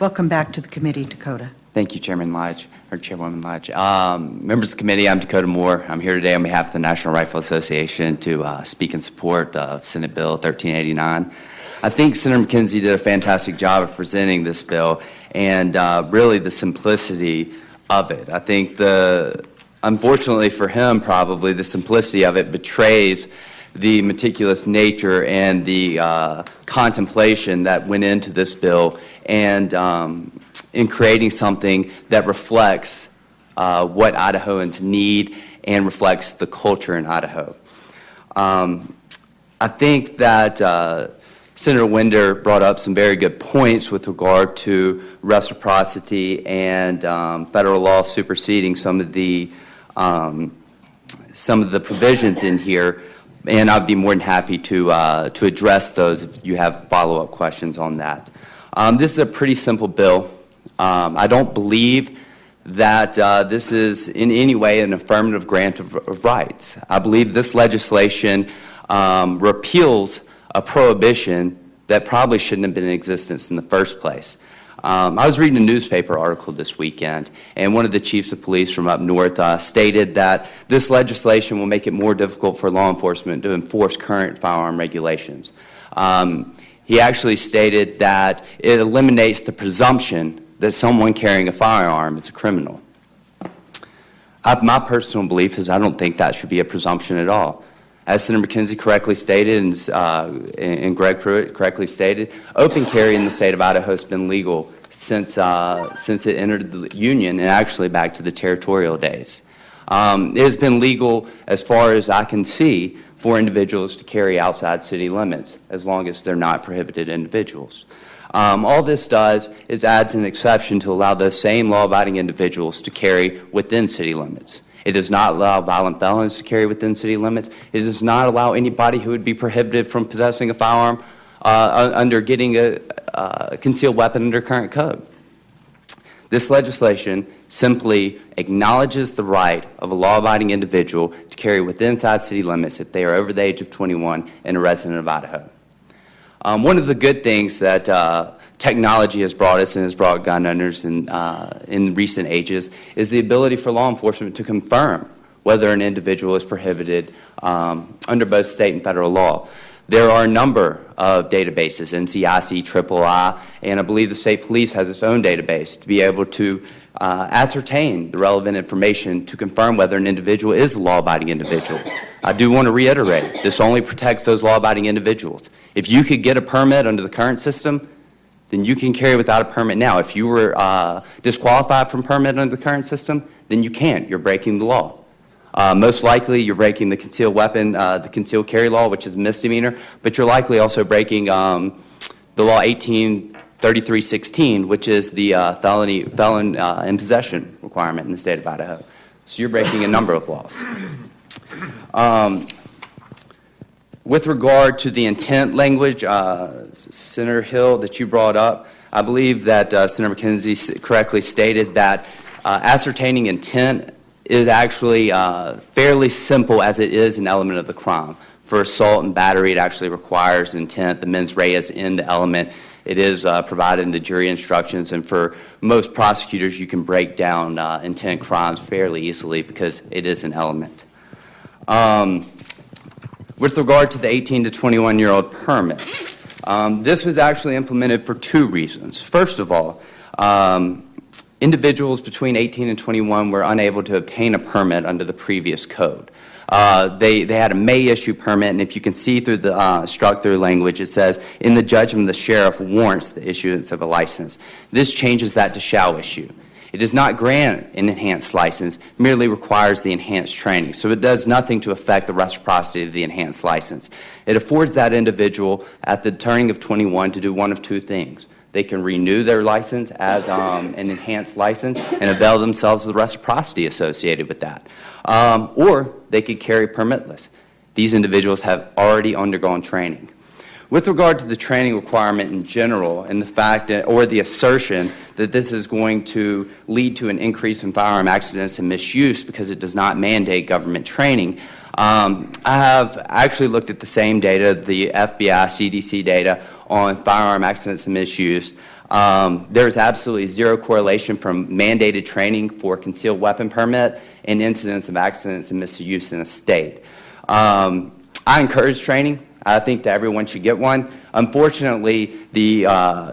Welcome back to the committee, Dakota. Thank you, Chairman Lodge, or Chairwoman Lodge. Members of the committee, I'm Dakota Moore. I'm here today on behalf of the National Rifle Association to speak in support of Senate Bill 1389. I think Senator McKenzie did a fantastic job of presenting this bill and really the simplicity of it. I think unfortunately for him, probably the simplicity of it betrays the meticulous nature and the contemplation that went into this bill and in creating something that reflects what Idahoans need and reflects the culture in Idaho. I think that Senator Winder brought up some very good points with regard to reciprocity and federal law superseding some of the provisions in here, and I'd be more than happy to address those if you have follow-up questions on that. This is a pretty simple bill. I don't believe that this is in any way an affirmative grant of rights. I believe this legislation repeals a prohibition that probably shouldn't have been in existence in the first place. I was reading a newspaper article this weekend, and one of the chiefs of police from up north stated that this legislation will make it more difficult for law enforcement to enforce current firearm regulations. He actually stated that it eliminates the presumption that someone carrying a firearm is a criminal. My personal belief is I don't think that should be a presumption at all. As Senator McKenzie correctly stated and Greg Pruitt correctly stated, open carry in the state of Idaho has been legal since it entered the Union and actually back to the territorial days. It has been legal as far as I can see for individuals to carry outside city limits as long as they're not prohibited individuals. All this does is adds an exception to allow those same law-abiding individuals to carry within city limits. It does not allow violent felons to carry within city limits. It does not allow anybody who would be prohibited from possessing a firearm under getting a concealed weapon under current code. This legislation simply acknowledges the right of a law-abiding individual to carry within inside city limits if they are over the age of 21 and a resident of Idaho. One of the good things that technology has brought us and has brought gun owners in recent ages is the ability for law enforcement to confirm whether an individual is prohibited under both state and federal law. There are a number of databases, NCIC, III, and I believe the state police has its own database to be able to ascertain the relevant information to confirm whether an individual is a law-abiding individual. I do want to reiterate, this only protects those law-abiding individuals. If you could get a permit under the current system, then you can carry without a permit now. If you were disqualified from permit under the current system, then you can't. You're breaking the law. Most likely, you're breaking the concealed weapon, the concealed carry law, which is a misdemeanor, but you're likely also breaking the law 1833-16, which is the felon in possession requirement in the state of Idaho. So you're breaking a number of laws. With regard to the intent language, Senator Hill, that you brought up, I believe that Senator McKenzie correctly stated that ascertaining intent is actually fairly simple as it is an element of the crime. For assault and battery, it actually requires intent. The mens rea is in the element. It is provided in the jury instructions, and for most prosecutors, you can break down intent crimes fairly easily because it is an element. With regard to the 18 to 21-year-old permit, this was actually implemented for two reasons. First of all, individuals between 18 and 21 were unable to obtain a permit under the previous code. They had a may issue permit, and if you can see through the struck-through language, it says, in the judgment, the sheriff warrants the issuance of a license. This changes that to shall issue. It does not grant an enhanced license, merely requires the enhanced training. So it does nothing to affect the reciprocity of the enhanced license. It affords that individual at the turning of 21 to do one of two things. They can renew their license as an enhanced license and avail themselves of the reciprocity associated with that. Or they could carry permitless. These individuals have already undergone training. With regard to the training requirement in general and the fact that, or the assertion that this is going to lead to an increase in firearm accidents and misuse because it does not mandate government training, I have actually looked at the same data, the FBI, CDC data on firearm accidents and misuse. There's absolutely zero correlation from mandated training for concealed weapon permit and incidents of accidents and misuse in a state. I encourage training. I think that everyone should get one. Unfortunately, the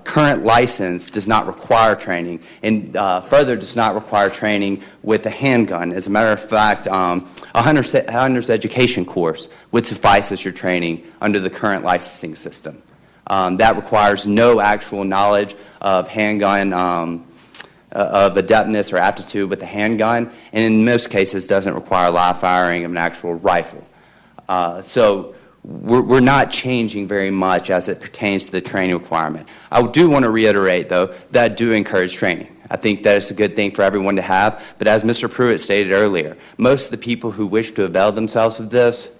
current license does not require training, and further does not require training with a handgun. As a matter of fact, a hunter's education course would suffice as your training under the current licensing system. That requires no actual knowledge of handgun, of adeptness or aptitude with a handgun, and in most cases doesn't require live firing of an actual rifle. So we're not changing very much as it pertains to the training requirement. I do want to reiterate, though, that I do encourage training. I think that it's a good thing for everyone to have, but as Mr. Pruitt stated earlier, most of the people who wish to avail themselves of this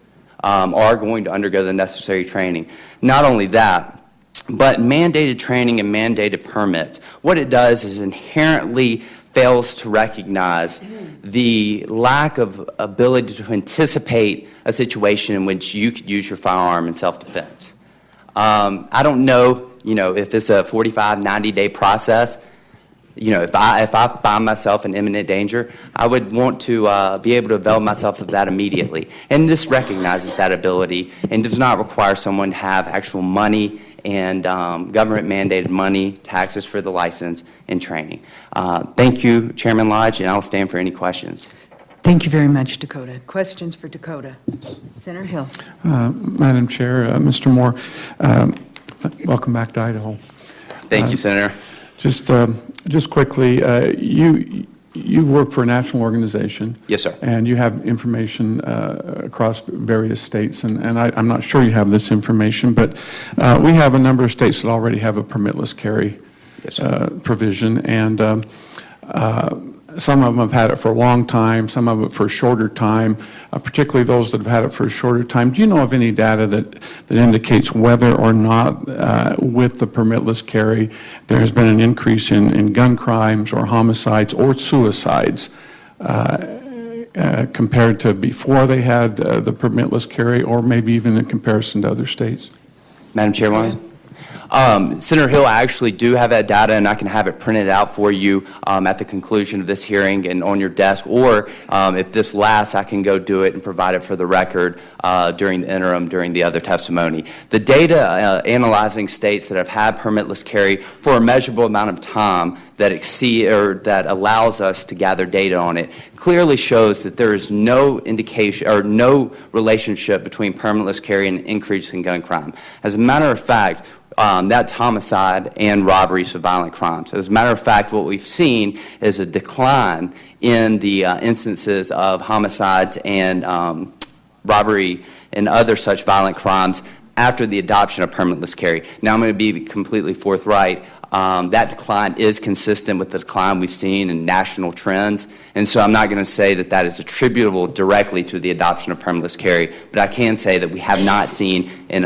are going to undergo the necessary training. Not only that, but mandated training and mandated permits, what it does is inherently fails to recognize the lack of ability to anticipate a situation in which you could use your firearm in self-defense. I don't know, if it's a 45, 90-day process. If I find myself in imminent danger, I would want to be able to avail myself of that immediately. And this recognizes that ability and does not require someone to have actual money and government-mandated money, taxes for the license, and training. Thank you, Chairman Lodge, and I'll stand for any questions. Thank you very much, Dakota. Questions for Dakota? Senator Hill. Madam Chair, Mr. Moore, welcome back to Idaho. Thank you, Senator. Just quickly, you work for a national organization. Yes, sir. And you have information across various states, and I'm not sure you have this information, but we have a number of states that already have a permitless carry provision, and some of them have had it for a long time, some of it for a shorter time, particularly those that have had it for a shorter time. Do you know of any data that indicates whether or not with the permitless carry there has been an increase in gun crimes or homicides or suicides compared to before they had the permitless carry, or maybe even in comparison to other states? Madam Chairwoman? Senator Hill, I actually do have that data, and I can have it printed out for you at the conclusion of this hearing and on your desk, or if this lasts, I can go do it and provide it for the record during the interim, during the other testimony. The data analyzing states that have had permitless carry for a measurable amount of time that allows us to gather data on it clearly shows that there is no indication or no relationship between permitless carry and increase in gun crime. As a matter of fact, that's homicide and robberies for violent crimes. As a matter of fact, what we've seen is a decline in the instances of homicides and robbery and other such violent crimes after the adoption of permitless carry. Now, I'm going to be completely forthright. That decline is consistent with the decline we've seen in national trends, and so I'm not going to say that that is attributable directly to the adoption of permitless carry, but I can say that we have not seen, and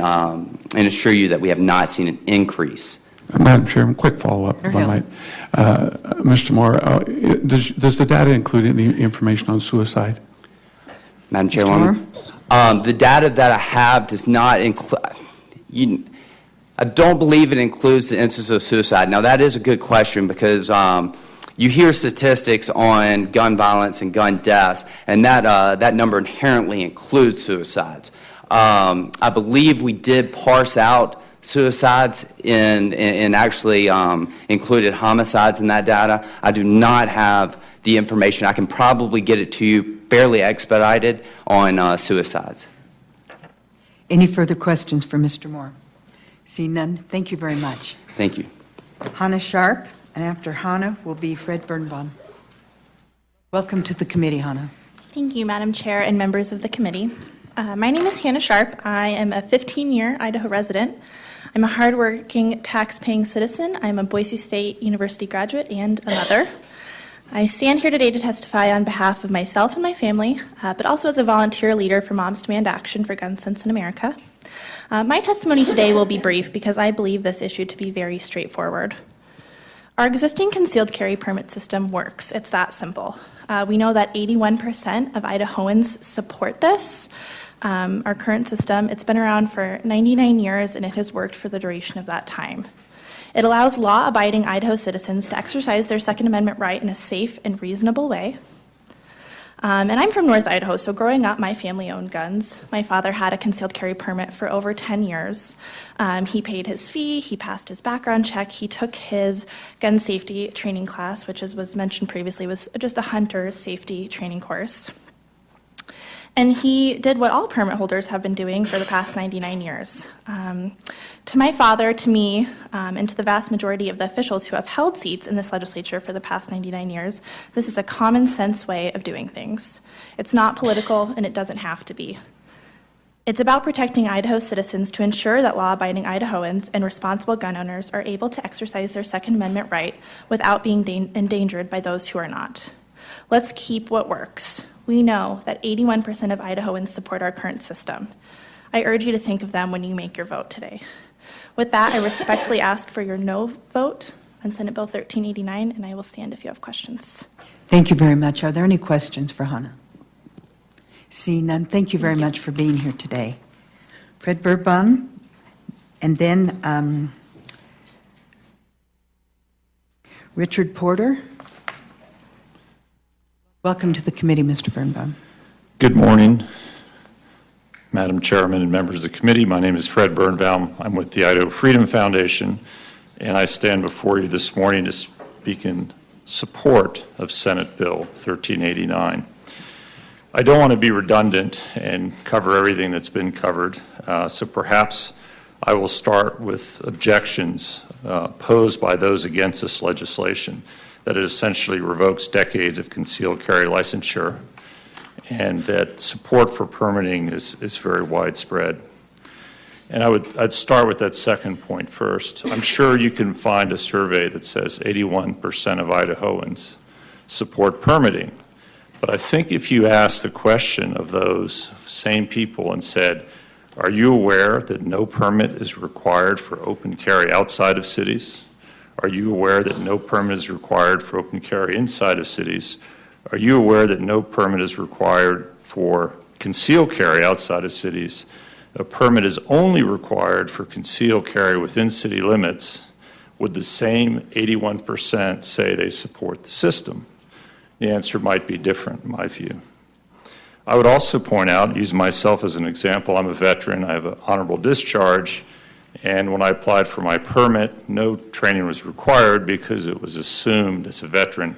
assure you that we have not seen an increase. Madam Chairman, quick follow-up, if I might. Mr. Moore, does the data include any information on suicide? Madam Chairwoman, the data that I have does not include. I don't believe it includes the instances of suicide. Now, that is a good question because you hear statistics on gun violence and gun deaths, and that number inherently includes suicides. I believe we did parse out suicides and actually included homicides in that data. I do not have the information. I can probably get it to you fairly expedited on suicides. Any further questions for Mr. Moore? See none. Thank you very much. Thank you. Hannah Sharp, and after Hannah will be Fred Birnbaum. Welcome to the committee, Hannah. Thank you, Madam Chair and members of the committee. My name is Hannah Sharp. I am a 15-year Idaho resident. I'm a hardworking, tax-paying citizen. I'm a Boise State University graduate and a mother. I stand here today to testify on behalf of myself and my family, but also as a volunteer leader for Moms Demand Action for Gun Sense in America. My testimony today will be brief because I believe this issue to be very straightforward. Our existing concealed carry permit system works. It's that simple. We know that 81% of Idahoans support this. Our current system, it's been around for 99 years and it has worked for the duration of that time. It allows law-abiding Idaho citizens to exercise their Second Amendment right in a safe and reasonable way. And I'm from North Idaho, so growing up, my family owned guns. My father had a concealed carry permit for over 10 years. He paid his fee, he passed his background check, he took his gun safety training class, which, as was mentioned previously, was just a hunter's safety training course. And he did what all permit holders have been doing for the past 99 years. To my father, to me, and to the vast majority of the officials who have held seats in this legislature for the past 99 years, this is a common sense way of doing things. It's not political, and it doesn't have to be. It's about protecting Idaho citizens to ensure that law-abiding Idahoans and responsible gun owners are able to exercise their Second Amendment right without being endangered by those who are not. Let's keep what works. We know that 81% of Idahoans support our current system. I urge you to think of them when you make your vote today. With that, I respectfully ask for your no vote on Senate Bill 1389, and I will stand if you have questions. Thank you very much. Are there any questions for Hannah? Seeing none, thank you very much for being here today. Fred Birnbaum, and then Richard Porter. Welcome to the committee, Mr. Birnbaum. Good morning, Madam Chairman and members of the committee. My name is Fred Birnbaum. I'm with the Idaho Freedom Foundation, and I stand before you this morning to speak in support of Senate Bill 1389. I don't want to be redundant and cover everything that's been covered, so perhaps I will start with objections posed by those against this legislation, that it essentially revokes decades of concealed carry licensure, and that support for permitting is very widespread. And I'd start with that second point first. I'm sure you can find a survey that says 81% of Idahoans support permitting. But I think if you ask the question of those same people and said, are you aware that no permit is required for open carry outside of cities? Are you aware that no permit is required for open carry inside of cities? Are you aware that no permit is required for concealed carry outside of cities? A permit is only required for concealed carry within city limits. Would the same 81% say they support the system? The answer might be different in my view. I would also point out, use myself as an example, I'm a veteran, I have an honorable discharge, and when I applied for my permit, no training was required because it was assumed as a veteran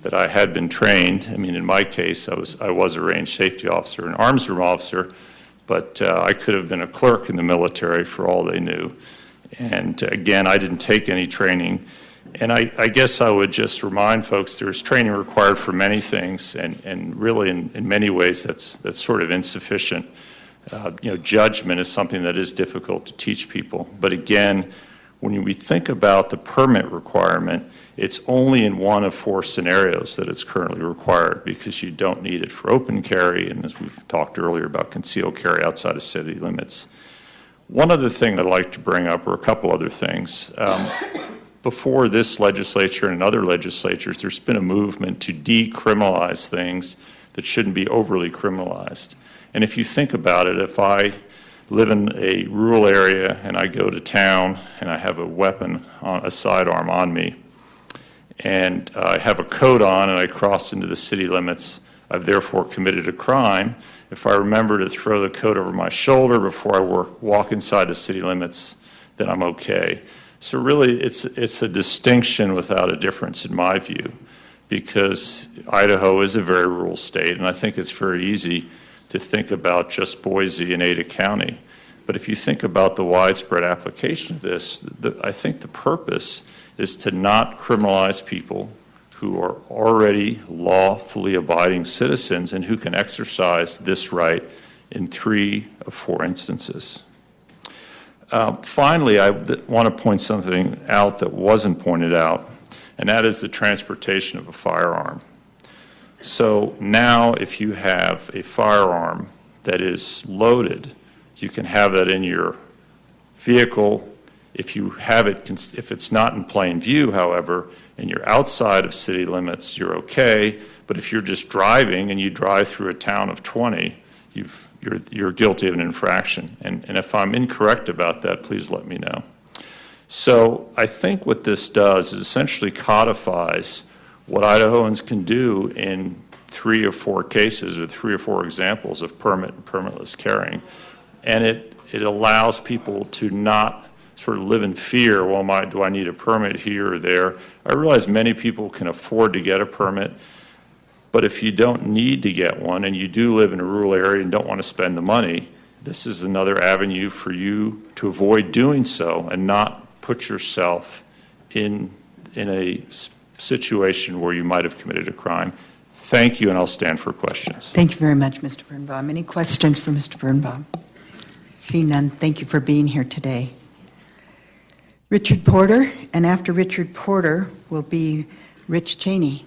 that I had been trained. I mean, in my case, I was a range safety officer, an arms room officer, but I could have been a clerk in the military for all they knew. And again, I didn't take any training. And I guess I would just remind folks there's training required for many things, and really in many ways that's sort of insufficient. Judgment is something that is difficult to teach people. But again, when we think about the permit requirement, it's only in one of 4 scenarios that it's currently required, because you don't need it for open carry, and as we've talked earlier about concealed carry outside of city limits. One other thing I'd like to bring up, or a couple other things. Before this legislature and other legislatures, there's been a movement to decriminalize things that shouldn't be overly criminalized. And if you think about it, if I live in a rural area and I go to town and I have a weapon, a sidearm on me, and I have a coat on and I cross into the city limits, I've therefore committed a crime. If I remember to throw the coat over my shoulder before I walk inside the city limits, then I'm okay. So really, it's a distinction without a difference in my view, because Idaho is a very rural state, and I think it's very easy to think about just Boise and Ada County. But if you think about the widespread application of this, I think the purpose is to not criminalize people who are already lawfully abiding citizens and who can exercise this right in 3 of 4 instances. Finally, I want to point something out that wasn't pointed out, and that is the transportation of a firearm. So now if you have a firearm that is loaded, you can have that in your vehicle. If you have it, if it's not in plain view, however, and you're outside of city limits, you're okay. But if you're just driving and you drive through a town of 20, you're guilty of an infraction. And if I'm incorrect about that, please let me know. So I think what this does is essentially codifies what Idahoans can do in 3 or 4 cases or 3 or 4 examples of permit and permitless carrying. And it allows people to not sort of live in fear, well, do I need a permit here or there? I realize many people can afford to get a permit, but if you don't need to get one and you do live in a rural area and don't want to spend the money, this is another avenue for you to avoid doing so and not put yourself in a situation where you might have committed a crime. Thank you, and I'll stand for questions. Thank you very much, Mr. Birnbaum. Any questions for Mr. Birnbaum? See none. Thank you for being here today. Richard Porter, and after Richard Porter will be Rich Cheney.